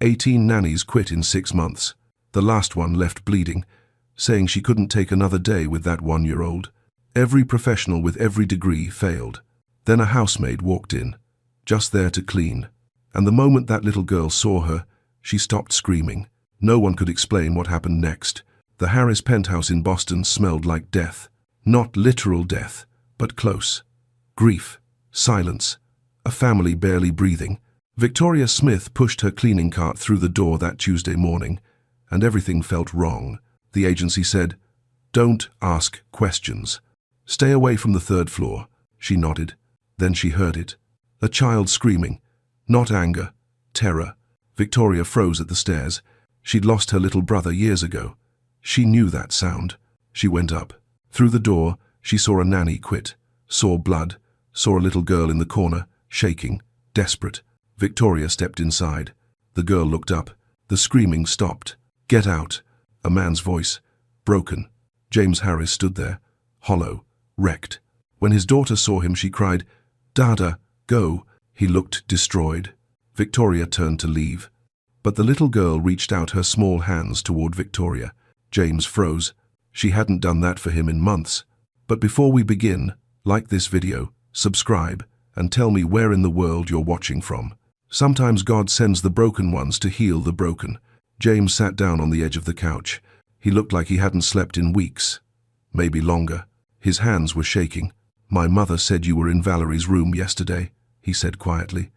18 nannies quit in 6 months. The last one left bleeding, saying she couldn't take another day with that 1-year-old. Every professional with every degree failed. Then a housemaid walked in, just there to clean. And the moment that little girl saw her, she stopped screaming. No one could explain what happened next. The Harris penthouse in Boston smelled like death. Not literal death, but close. Grief, silence, a family barely breathing. Victoria Smith pushed her cleaning cart through the door that Tuesday morning, and everything felt wrong. The agency said, "Don't ask questions. Stay away from the 3rd floor." She nodded. Then she heard it. A child screaming. Not anger, terror. Victoria froze at the stairs. She'd lost her little brother years ago. She knew that sound. She went up. Through the door, she saw a nanny quit, saw blood, saw a little girl in the corner, shaking, desperate. Victoria stepped inside. The girl looked up. The screaming stopped. "Get out!" A man's voice. Broken. James Harris stood there, hollow, wrecked. When his daughter saw him, she cried, "Dada, go!" He looked destroyed. Victoria turned to leave. But the little girl reached out her small hands toward Victoria. James froze. She hadn't done that for him in months. But before we begin, like this video, subscribe, and tell me where in the world you're watching from. Sometimes God sends the broken ones to heal the broken. James sat down on the edge of the couch. He looked like he hadn't slept in weeks, maybe longer. His hands were shaking. "My mother said you were in Valerie's room yesterday," he said quietly.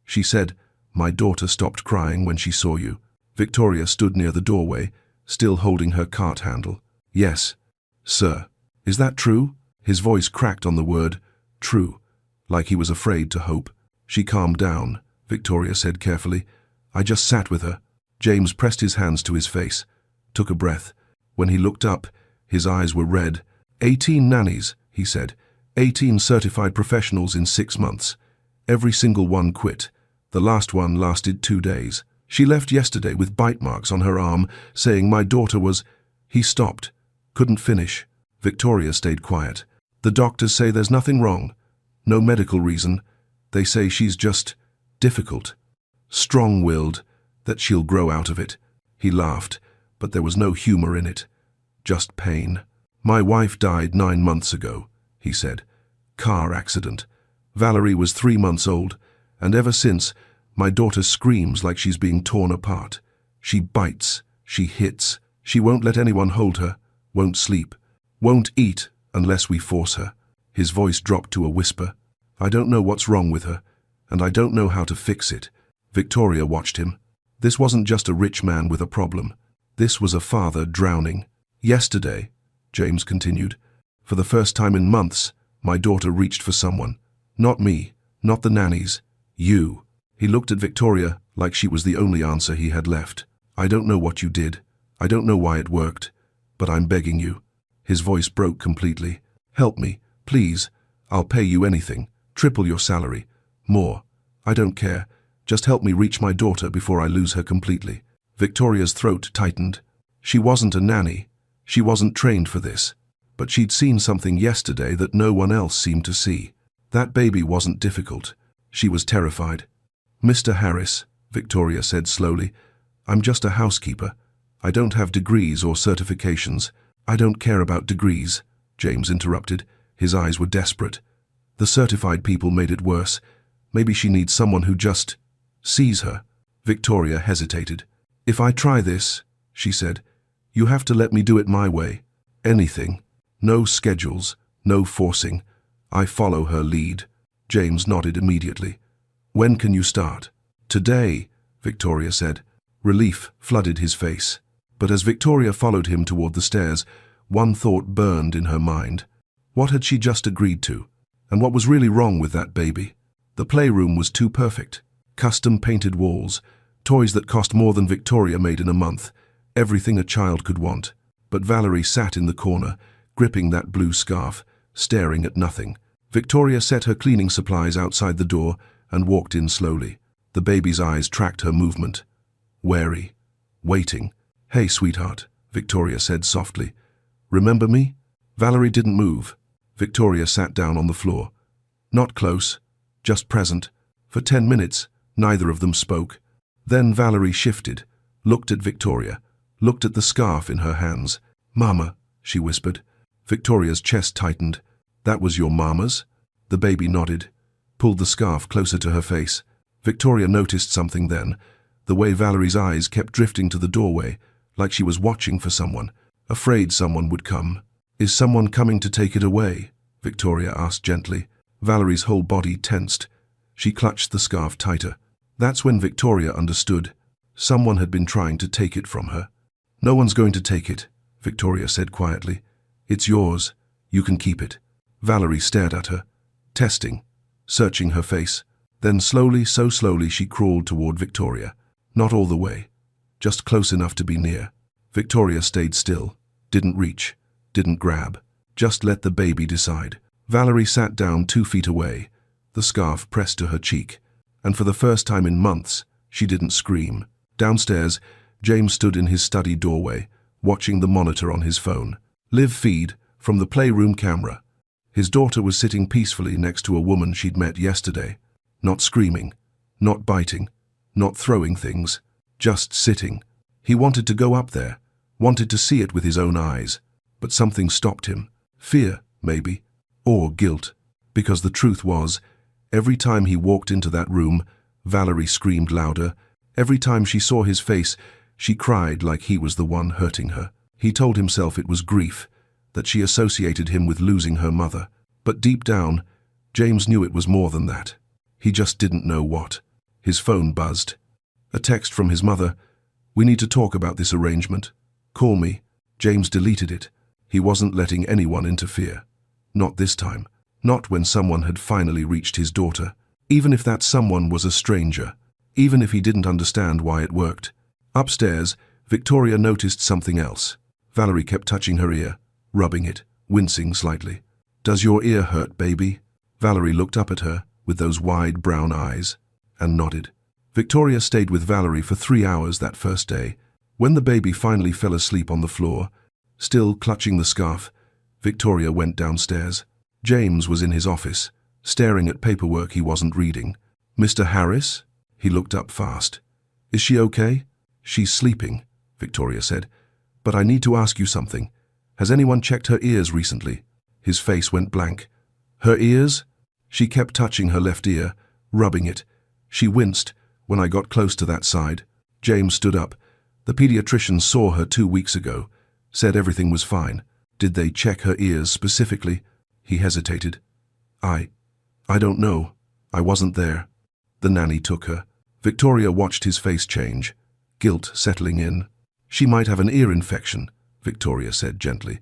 "She said, my daughter stopped crying when she saw you." Victoria stood near the doorway, still holding her cart handle. "Yes, sir." "Is that true?" His voice cracked on the word, true, like he was afraid to hope. "She calmed down," Victoria said carefully. "I just sat with her." James pressed his hands to his face, took a breath. When he looked up, his eyes were red. 18 nannies, he said. 18 certified professionals in 6 months. Every single one quit. The last one lasted 2 days. She left yesterday with bite marks on her arm, saying my daughter was... He stopped. Couldn't finish. Victoria stayed quiet. "The doctors say there's nothing wrong. No medical reason. They say she's just difficult. Strong-willed. That she'll grow out of it." He laughed, but there was no humor in it. Just pain. "My wife died 9 months ago," he said. "Car accident. Valerie was 3 months old, and ever since, my daughter screams like she's being torn apart. She bites, she hits, she won't let anyone hold her, won't sleep, won't eat unless we force her." His voice dropped to a whisper. "I don't know what's wrong with her, and I don't know how to fix it." Victoria watched him. This wasn't just a rich man with a problem. This was a father drowning. "Yesterday," James continued, "for the first time in months, my daughter reached for someone. Not me, not the nannies. You." He looked at Victoria like she was the only answer he had left. "I don't know what you did. I don't know why it worked. But I'm begging you." His voice broke completely. "Help me, please. I'll pay you anything. Triple your salary. More. I don't care. Just help me reach my daughter before I lose her completely." Victoria's throat tightened. She wasn't a nanny. She wasn't trained for this. But she'd seen something yesterday that no one else seemed to see. That baby wasn't difficult. She was terrified. "Mr. Harris," Victoria said slowly, "I'm just a housekeeper. I don't have degrees or certifications." "I don't care about degrees," James interrupted. His eyes were desperate. "The certified people made it worse. Maybe she needs someone who just sees her." Victoria hesitated. "If I try this," she said, "you have to let me do it my way. Anything. No schedules, no forcing. I follow her lead." James nodded immediately. "When can you start?" "Today," Victoria said. Relief flooded his face. But as Victoria followed him toward the stairs, one thought burned in her mind. What had she just agreed to? And what was really wrong with that baby? The playroom was too perfect. Custom-painted walls, toys that cost more than Victoria made in a month, everything a child could want. But Valerie sat in the corner, gripping that blue scarf, staring at nothing. Victoria set her cleaning supplies outside the door and walked in slowly. The baby's eyes tracked her movement. Wary. Waiting. "Hey, sweetheart," Victoria said softly. "Remember me?" Valerie didn't move. Victoria sat down on the floor. Not close, just present. For 10 minutes, neither of them spoke. Then Valerie shifted, looked at Victoria, looked at the scarf in her hands. "Mama," she whispered. Victoria's chest tightened. "That was your mama's?" The baby nodded, pulled the scarf closer to her face. Victoria noticed something then, the way Valerie's eyes kept drifting to the doorway, like she was watching for someone, afraid someone would come. "Is someone coming to take it away?" Victoria asked gently. Valerie's whole body tensed. She clutched the scarf tighter. That's when Victoria understood. Someone had been trying to take it from her. "No one's going to take it," Victoria said quietly. "It's yours. You can keep it." Valerie stared at her, testing, searching her face. Then slowly, so slowly, she crawled toward Victoria. Not all the way, just close enough to be near. Victoria stayed still, didn't reach, didn't grab, just let the baby decide. Valerie sat down 2 feet away, the scarf pressed to her cheek, and for the first time in months, she didn't scream. Downstairs, James stood in his study doorway, watching the monitor on his phone. Live feed from the playroom camera. His daughter was sitting peacefully next to a woman she'd met yesterday. Not screaming, not biting, not throwing things, just sitting. He wanted to go up there, wanted to see it with his own eyes, but something stopped him. Fear, maybe, or guilt, because the truth was, every time he walked into that room, Valerie screamed louder. Every time she saw his face, she cried like he was the one hurting her. He told himself it was grief, that she associated him with losing her mother. But deep down, James knew it was more than that. He just didn't know what. His phone buzzed. A text from his mother. "We need to talk about this arrangement. Call me." James deleted it. He wasn't letting anyone interfere. Not this time. Not when someone had finally reached his daughter. Even if that someone was a stranger. Even if he didn't understand why it worked. Upstairs, Victoria noticed something else. Valerie kept touching her ear, rubbing it, wincing slightly. "Does your ear hurt, baby?" Valerie looked up at her with those wide brown eyes and nodded. Victoria stayed with Valerie for 3 hours that first day. When the baby finally fell asleep on the floor, still clutching the scarf, Victoria went downstairs. James was in his office, staring at paperwork he wasn't reading. "Mr. Harris?" He looked up fast. "Is she okay?" "She's sleeping," Victoria said. "But I need to ask you something. Has anyone checked her ears recently?" His face went blank. "Her ears?" She kept touching her left ear, rubbing it. She winced when I got close to that side. James stood up. "The pediatrician saw her 2 weeks ago, said everything was fine. Did they check her ears specifically?" He hesitated. I don't know. I wasn't there." The nanny took her. Victoria watched his face change, guilt settling in. "She might have an ear infection," Victoria said gently.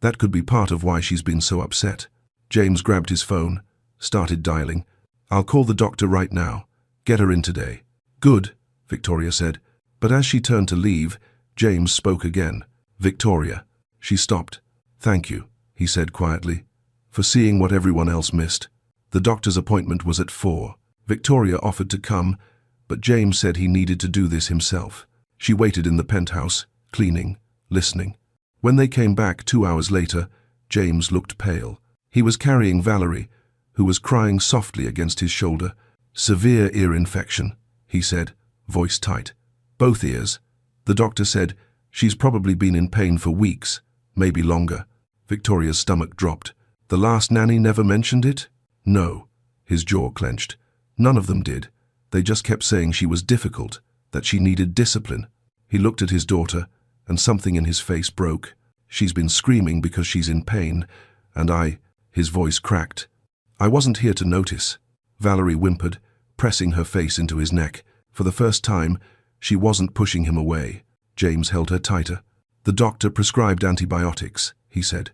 "That could be part of why she's been so upset." James grabbed his phone, started dialing. "I'll call the doctor right now. Get her in today." "Good," Victoria said. But as she turned to leave, James spoke again. "Victoria." She stopped. "Thank you," he said quietly, "for seeing what everyone else missed." The doctor's appointment was at 4. Victoria offered to come, but James said he needed to do this himself. She waited in the penthouse, cleaning, listening. When they came back 2 hours later, James looked pale. He was carrying Valerie, who was crying softly against his shoulder. "Severe ear infection," he said, voice tight. "Both ears." The doctor said, "She's probably been in pain for weeks, maybe longer." Victoria's stomach dropped. "The last nanny never mentioned it?" "No." His jaw clenched. "None of them did. They just kept saying she was difficult, that she needed discipline." He looked at his daughter, and something in his face broke. "She's been screaming because she's in pain, and his voice cracked. "I wasn't here to notice." Valerie whimpered, pressing her face into his neck. For the first time, she wasn't pushing him away. James held her tighter. "The doctor prescribed antibiotics," he said.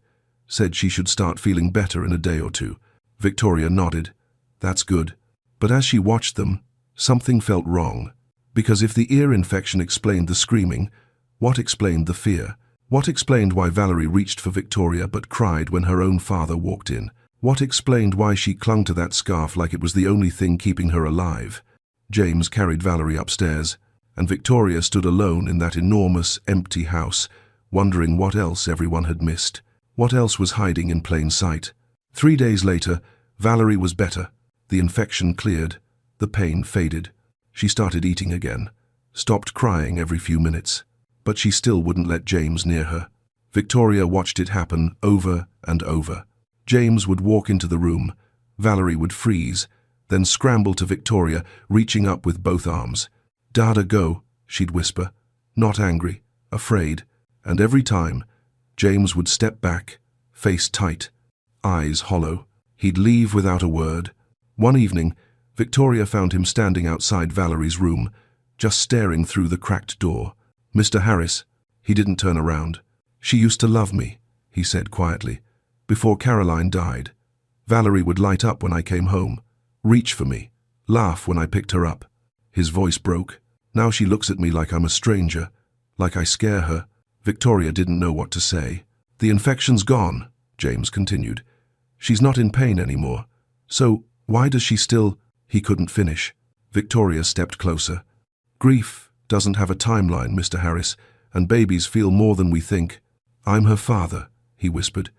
"Said she should start feeling better in a day or 2. Victoria nodded. "That's good." But as she watched them, something felt wrong. Because if the ear infection explained the screaming, what explained the fear? What explained why Valerie reached for Victoria but cried when her own father walked in? What explained why she clung to that scarf like it was the only thing keeping her alive? James carried Valerie upstairs, and Victoria stood alone in that enormous, empty house, wondering what else everyone had missed. What else was hiding in plain sight? 3 days later, Valerie was better. The infection cleared. The pain faded. She started eating again. stopped crying every few minutes. But she still wouldn't let James near her. Victoria watched it happen over and over. James would walk into the room. Valerie would freeze, then scramble to Victoria, reaching up with both arms. "Dada, go," she'd whisper, not angry, afraid. And every time, James would step back, face tight, eyes hollow. He'd leave without a word. One evening, Victoria found him standing outside Valerie's room, just staring through the cracked door. "Mr. Harris." He didn't turn around. "She used to love me," he said quietly. "Before Caroline died. Valerie would light up when I came home, reach for me, laugh when I picked her up." His voice broke. "Now she looks at me like I'm a stranger, like I scare her." Victoria didn't know what to say. "The infection's gone," James continued. "She's not in pain anymore. So why does she still—" He couldn't finish. Victoria stepped closer. "Grief doesn't have a timeline, Mr. Harris, and babies feel more than we think. I'm her father," he whispered.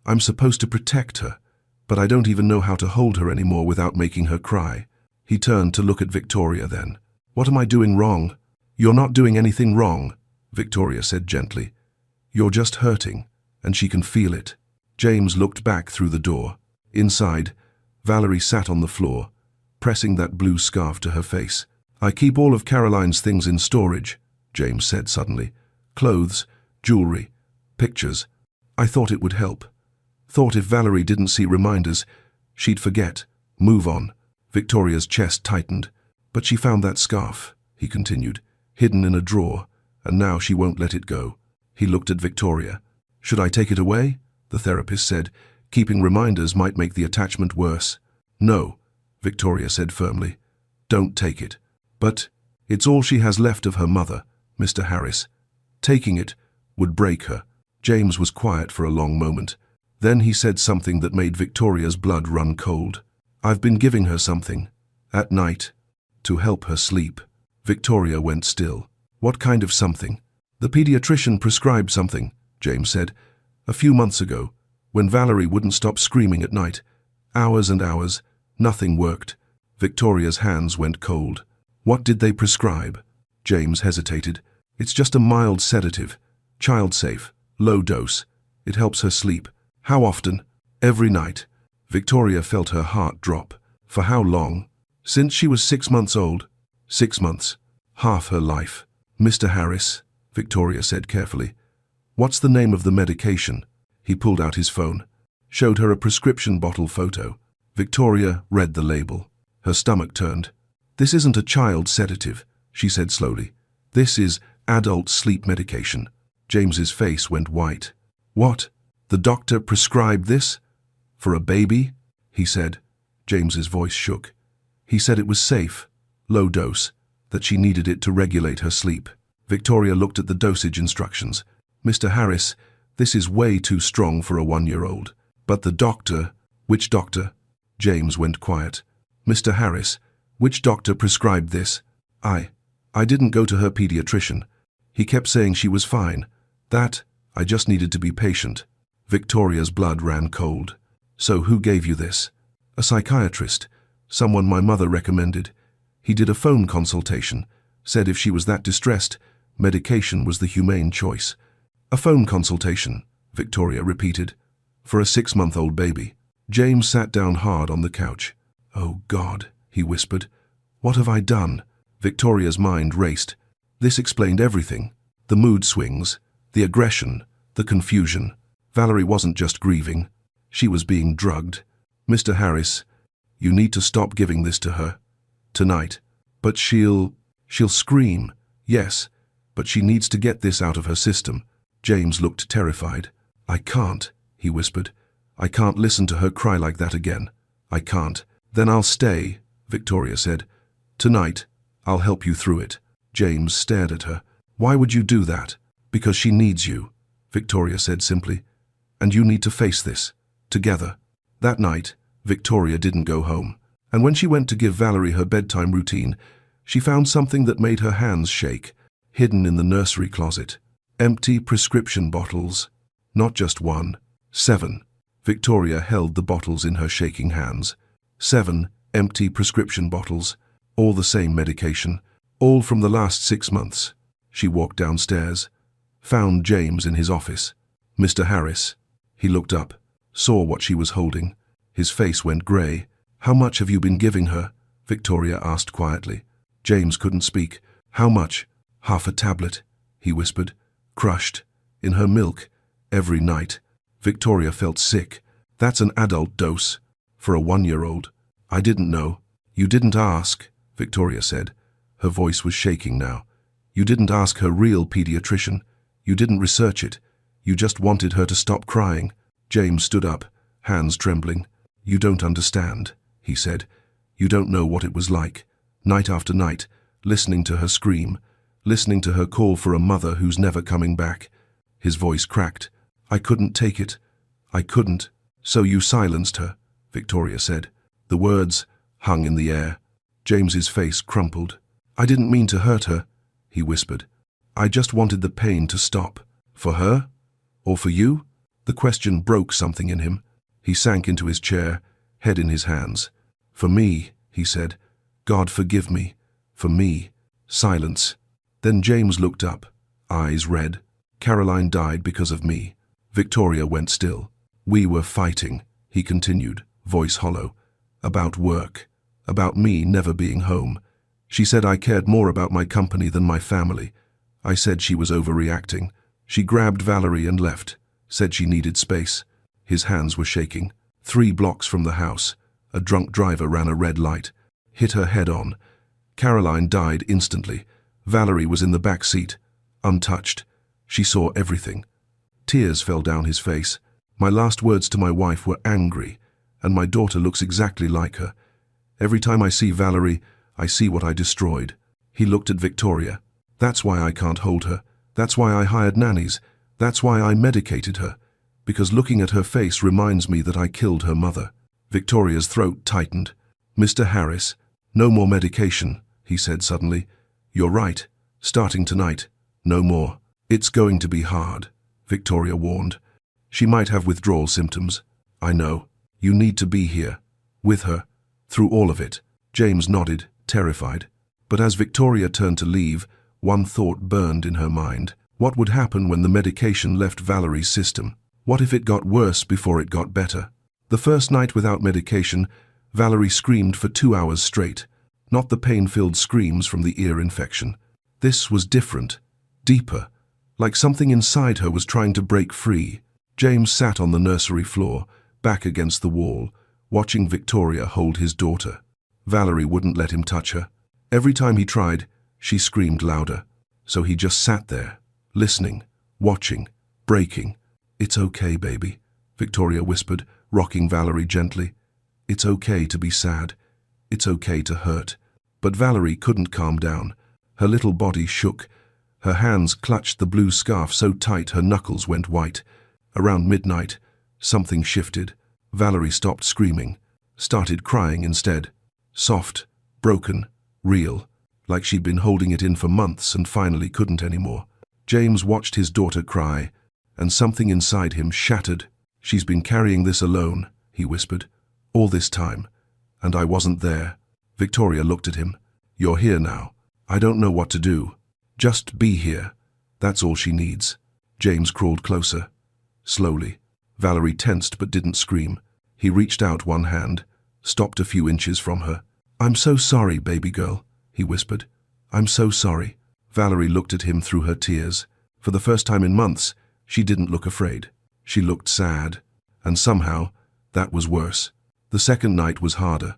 "I'm supposed to protect her, but I don't even know how to hold her anymore without making her cry." He turned to look at Victoria then. "What am I doing wrong?" "You're not doing anything wrong," Victoria said gently. "You're just hurting, and she can feel it." James looked back through the door. Inside, Valerie sat on the floor, pressing that blue scarf to her face. "I keep all of Caroline's things in storage," James said suddenly. "Clothes, jewelry, pictures. I thought it would help. Thought if Valerie didn't see reminders, she'd forget, move on." Victoria's chest tightened. "But she found that scarf," he continued, "hidden in a drawer, and now she won't let it go." He looked at Victoria. "Should I take it away?" the therapist said. "Keeping reminders might make the attachment worse." "No," Victoria said firmly. "Don't take it." "But it's all she has left of her mother, Mr. Harris. Taking it would break her." James was quiet for a long moment. Then he said something that made Victoria's blood run cold. "I've been giving her something, at night, to help her sleep." Victoria went still. "What kind of something?" "The pediatrician prescribed something," James said. "A few months ago, when Valerie wouldn't stop screaming at night. Hours and hours, nothing worked." Victoria's hands went cold. "What did they prescribe?" James hesitated. "It's just a mild sedative, child-safe, low dose. It helps her sleep." "How often?" "Every night." Victoria felt her heart drop. "For how long?" "Since she was 6 months old." 6 months. Half her life. "Mr. Harris," Victoria said carefully, "what's the name of the medication?" He pulled out his phone, showed her a prescription bottle photo. Victoria read the label. Her stomach turned. "This isn't a child sedative," she said slowly. "This is adult sleep medication." James's face went white. "What? The doctor prescribed this? For a baby?" he said. James's voice shook. "He said it was safe, low dose, that she needed it to regulate her sleep." Victoria looked at the dosage instructions. "Mr. Harris, this is way too strong for a 1-year-old. But the doctor—" "Which doctor?" James went quiet. "Mr. Harris, which doctor prescribed this?" I didn't go to her pediatrician. He kept saying she was fine. I just needed to be patient." Victoria's blood ran cold. "So who gave you this?" "A psychiatrist. Someone my mother recommended. He did a phone consultation. Said if she was that distressed, medication was the humane choice." "A phone consultation," Victoria repeated. "For a 6-month-old baby." James sat down hard on the couch. "Oh God," he whispered. "What have I done?" Victoria's mind raced. This explained everything. The mood swings, the aggression, the confusion. Valerie wasn't just grieving. She was being drugged. "Mr. Harris, you need to stop giving this to her. Tonight." "But she'll scream." "Yes, but she needs to get this out of her system." James looked terrified. "I can't," he whispered. "I can't listen to her cry like that again. I can't." "Then I'll stay," Victoria said. "Tonight, I'll help you through it." James stared at her. "Why would you do that?" "Because she needs you," Victoria said simply. "And you need to face this, together." That night, Victoria didn't go home. And when she went to give Valerie her bedtime routine, she found something that made her hands shake, hidden in the nursery closet. Empty prescription bottles. Not just one. 7. Victoria held the bottles in her shaking hands. 7 empty prescription bottles. All the same medication. All from the last 6 months. She walked downstairs, found James in his office. Mr. Harris. He looked up, saw what she was holding. His face went grey. How much have you been giving her? Victoria asked quietly. James couldn't speak. How much? Half a tablet, he whispered. Crushed. In her milk. Every night. Victoria felt sick. That's an adult dose. For a 1-year-old. I didn't know. You didn't ask, Victoria said. Her voice was shaking now. You didn't ask her real pediatrician. You didn't research it. You just wanted her to stop crying. James stood up, hands trembling. You don't understand, he said. You don't know what it was like. Night after night, listening to her scream, listening to her call for a mother who's never coming back. His voice cracked. I couldn't take it. I couldn't. So you silenced her, Victoria said. The words hung in the air. James's face crumpled. I didn't mean to hurt her, he whispered. I just wanted the pain to stop. For her? Or for you? The question broke something in him. He sank into his chair, head in his hands. For me, he said. God forgive me. For me. Silence. Then James looked up, eyes red. Caroline died because of me. Victoria went still. We were fighting, he continued, voice hollow. About work. About me never being home. She said I cared more about my company than my family. I said she was overreacting. She grabbed Valerie and left. Said she needed space. His hands were shaking. 3 blocks from the house, a drunk driver ran a red light. Hit her head on. Caroline died instantly. Valerie was in the back seat, untouched. She saw everything. Tears fell down his face. My last words to my wife were angry, and my daughter looks exactly like her. Every time I see Valerie, I see what I destroyed. He looked at Victoria. That's why I can't hold her. That's why I hired nannies. That's why I medicated her. Because looking at her face reminds me that I killed her mother. Victoria's throat tightened. Mr. Harris, no more medication, he said suddenly. You're right. Starting tonight. No more. It's going to be hard, Victoria warned. She might have withdrawal symptoms. I know. You need to be here. With her. Through all of it. James nodded, terrified. But as Victoria turned to leave, one thought burned in her mind. What would happen when the medication left Valerie's system? What if it got worse before it got better? The first night without medication, Valerie screamed for 2 hours straight. Not the pain-filled screams from the ear infection. This was different, deeper, like something inside her was trying to break free. James sat on the nursery floor, back against the wall, watching Victoria hold his daughter. Valerie wouldn't let him touch her. Every time he tried, she screamed louder. So he just sat there, listening, watching, breaking. It's okay, baby, Victoria whispered, rocking Valerie gently. It's okay to be sad. It's okay to hurt. But Valerie couldn't calm down. Her little body shook. Her hands clutched the blue scarf so tight her knuckles went white. Around midnight, something shifted. Valerie stopped screaming, started crying instead. Soft, broken, real, like she'd been holding it in for months and finally couldn't anymore. James watched his daughter cry, and something inside him shattered. She's been carrying this alone, he whispered, all this time, and I wasn't there. Victoria looked at him. You're here now. I don't know what to do. Just be here. That's all she needs. James crawled closer. Slowly. Valerie tensed but didn't scream. He reached out one hand, stopped a few inches from her. I'm so sorry, baby girl, he whispered. I'm so sorry. Valerie looked at him through her tears. For the first time in months, she didn't look afraid. She looked sad. And somehow, that was worse. The second night was harder.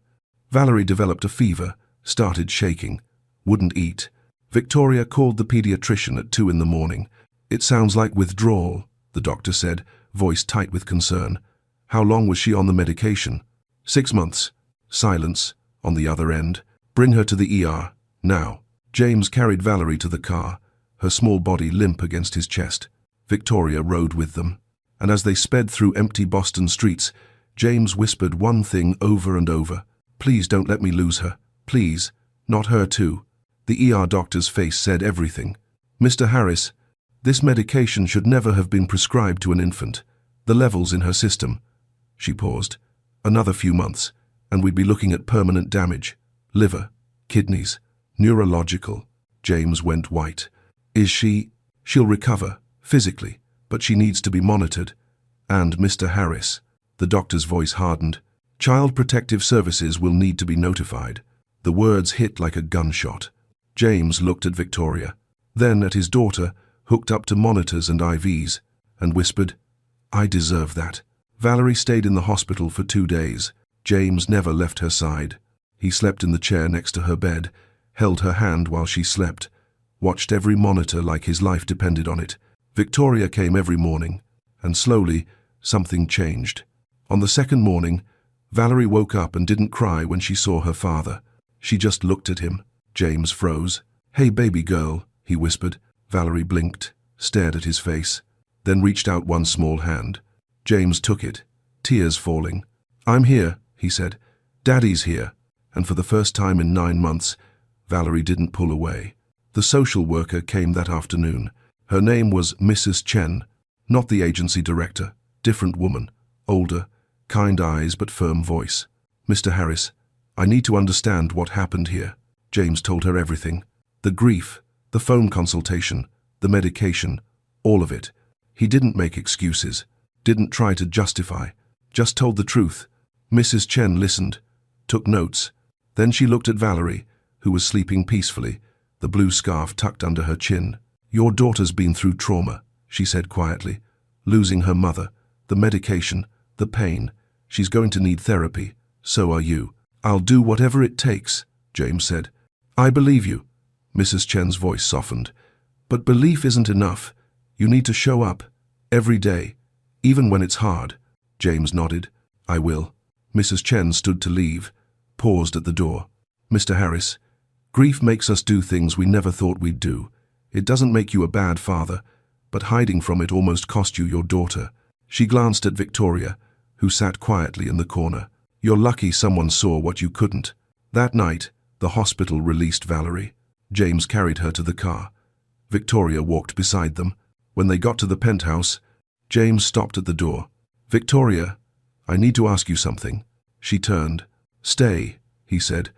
Valerie developed a fever, started shaking, wouldn't eat. Victoria called the pediatrician at 2 a.m. It sounds like withdrawal, the doctor said, voice tight with concern. How long was she on the medication? 6 months. Silence, on the other end. Bring her to the ER, now. James carried Valerie to the car, her small body limp against his chest. Victoria rode with them. And as they sped through empty Boston streets, James whispered one thing over and over. Please don't let me lose her. Please. Not her too. The ER doctor's face said everything. Mr. Harris, this medication should never have been prescribed to an infant. The levels in her system. She paused. Another few months, and we'd be looking at permanent damage. Liver, kidneys, neurological. James went white. She'll recover, physically, but she needs to be monitored. And Mr. Harris, the doctor's voice hardened, Child Protective Services will need to be notified. The words hit like a gunshot. James looked at Victoria, then at his daughter, hooked up to monitors and IVs, and whispered, "I deserve that." Valerie stayed in the hospital for 2 days. James never left her side. He slept in the chair next to her bed, held her hand while she slept, watched every monitor like his life depended on it. Victoria came every morning, and slowly, something changed. On the second morning, Valerie woke up and didn't cry when she saw her father. She just looked at him. James froze. "Hey, baby girl," he whispered. Valerie blinked, stared at his face, then reached out one small hand. James took it, tears falling. "I'm here," he said. "Daddy's here." And for the first time in 9 months, Valerie didn't pull away. The social worker came that afternoon. Her name was Mrs. Chen, not the agency director, different woman, older, kind eyes but firm voice. "Mr. Harris, I need to understand what happened here." James told her everything. The grief, the phone consultation, the medication, all of it. He didn't make excuses, didn't try to justify, just told the truth. Mrs. Chen listened, took notes. Then she looked at Valerie, who was sleeping peacefully, the blue scarf tucked under her chin. "Your daughter's been through trauma," she said quietly. "Losing her mother, the medication, the pain. She's going to need therapy. So are you." "I'll do whatever it takes," James said. "I believe you." Mrs. Chen's voice softened. "But belief isn't enough. You need to show up, every day, even when it's hard." James nodded. "I will." Mrs. Chen stood to leave, paused at the door. "Mr. Harris, grief makes us do things we never thought we'd do. It doesn't make you a bad father, but hiding from it almost cost you your daughter." She glanced at Victoria, who sat quietly in the corner. "You're lucky someone saw what you couldn't." That night, the hospital released Valerie. James carried her to the car. Victoria walked beside them. When they got to the penthouse, James stopped at the door. "Victoria, I need to ask you something." She turned. "Stay," he said,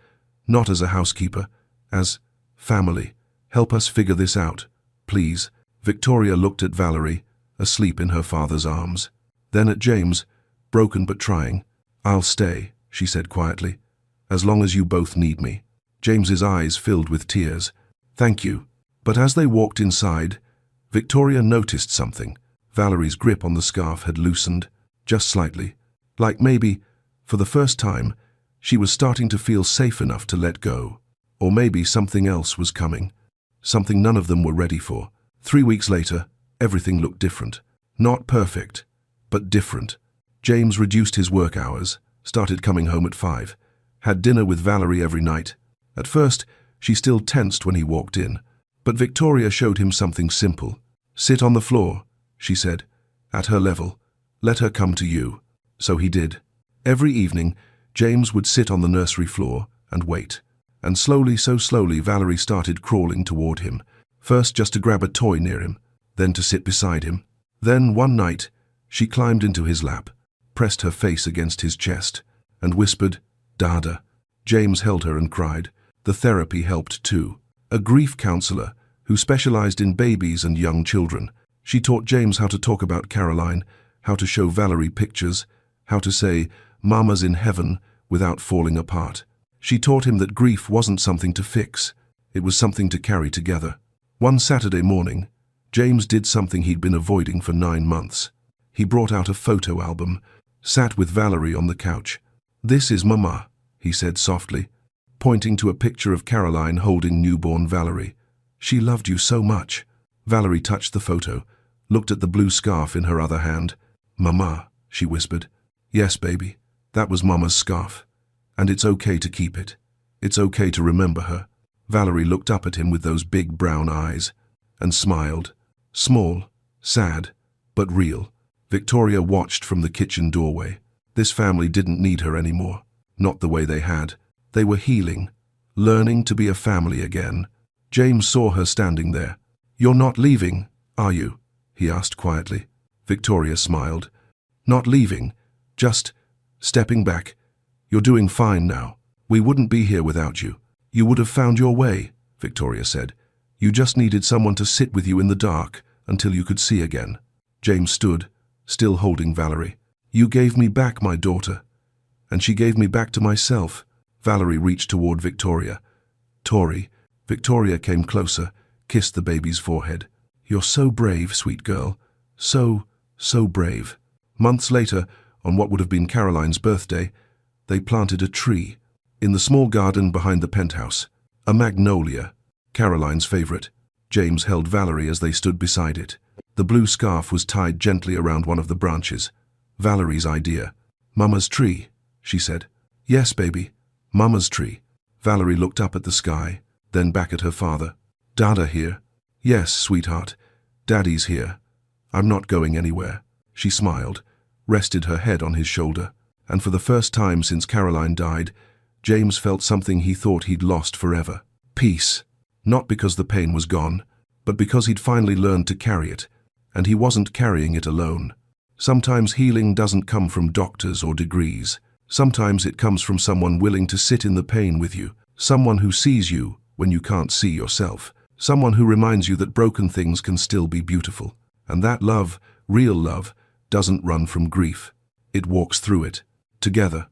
"not as a housekeeper, as family. Help us figure this out, please." Victoria looked at Valerie, asleep in her father's arms. Then at James, broken but trying. "I'll stay," she said quietly, "as long as you both need me." James's eyes filled with tears. "Thank you." But as they walked inside, Victoria noticed something. Valerie's grip on the scarf had loosened, just slightly. Like maybe, for the first time, she was starting to feel safe enough to let go. Or maybe something else was coming. Something none of them were ready for. 3 weeks later, everything looked different. Not perfect, but different. James reduced his work hours, started coming home at 5, had dinner with Valerie every night. At first, she still tensed when he walked in. But Victoria showed him something simple. "Sit on the floor," she said, "at her level. Let her come to you." So he did. Every evening, James would sit on the nursery floor and wait. And slowly, so slowly, Valerie started crawling toward him. First just to grab a toy near him, then to sit beside him. Then, one night, she climbed into his lap, pressed her face against his chest, and whispered, "Dada." James held her and cried. The therapy helped too. A grief counselor who specialized in babies and young children. She taught James how to talk about Caroline, how to show Valerie pictures, how to say, "Mama's in heaven," without falling apart. She taught him that grief wasn't something to fix. It was something to carry together. One Saturday morning, James did something he'd been avoiding for 9 months. He brought out a photo album, sat with Valerie on the couch. "This is Mama," he said softly, pointing to a picture of Caroline holding newborn Valerie. "She loved you so much." Valerie touched the photo, looked at the blue scarf in her other hand. "Mama," she whispered. "Yes, baby, that was Mama's scarf. And it's okay to keep it. It's okay to remember her." Valerie looked up at him with those big brown eyes and smiled. Small, sad, but real. Victoria watched from the kitchen doorway. This family didn't need her anymore. Not the way they had. They were healing, learning to be a family again. James saw her standing there. "You're not leaving, are you?" he asked quietly. Victoria smiled. "Not leaving, just stepping back. You're doing fine now. We wouldn't be here without you. You would have found your way," Victoria said. You just needed someone to sit with you in the dark until you could see again. James stood, still holding Valerie. You gave me back my daughter, and she gave me back to myself. Valerie reached toward Victoria. Tori. Victoria came closer, kissed the baby's forehead. You're so brave, sweet girl. So brave. Months later, on what would have been Caroline's birthday, they planted a tree in the small garden behind the penthouse. A magnolia, Caroline's favorite. James held Valerie as they stood beside it. The blue scarf was tied gently around one of the branches. Valerie's idea. Mama's tree, she said. Yes, baby, Mama's tree. Valerie looked up at the sky, then back at her father. Dada here? Yes, sweetheart. Daddy's here. I'm not going anywhere. She smiled, rested her head on his shoulder, and for the first time since Caroline died, James felt something he thought he'd lost forever. Peace. Not because the pain was gone, but because he'd finally learned to carry it, and he wasn't carrying it alone. Sometimes healing doesn't come from doctors or degrees. Sometimes it comes from someone willing to sit in the pain with you, someone who sees you when you can't see yourself, someone who reminds you that broken things can still be beautiful, and that love, real love, doesn't run from grief. It walks through it, together.